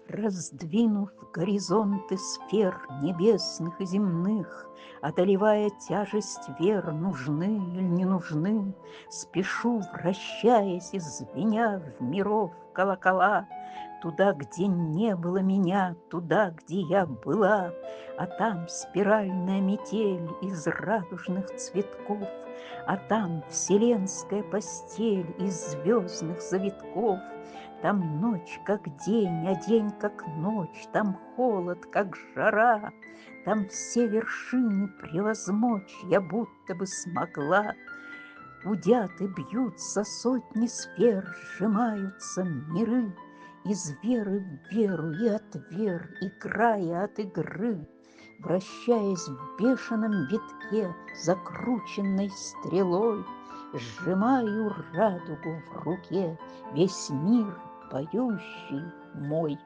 Раздвинув горизонты сфер небесных и земных, одолевая тяжесть вер, нужны или не нужны, спешу, вращаясь и звеня в миров колокола, туда, где не было меня, туда, где я была, а там спиральная метель из радужных цветков, а там вселенская постель из звездных завитков. Там ночь, как день, а день, как ночь, там холод, как жара, там все вершины превозмочь я будто бы смогла. Гудят и бьются сотни сфер, сжимаются миры, из веры в веру и от вер, играя от игры, вращаясь в бешеном витке, закрученной стрелой, сжимаю радугу в руке, весь мир поющий мой.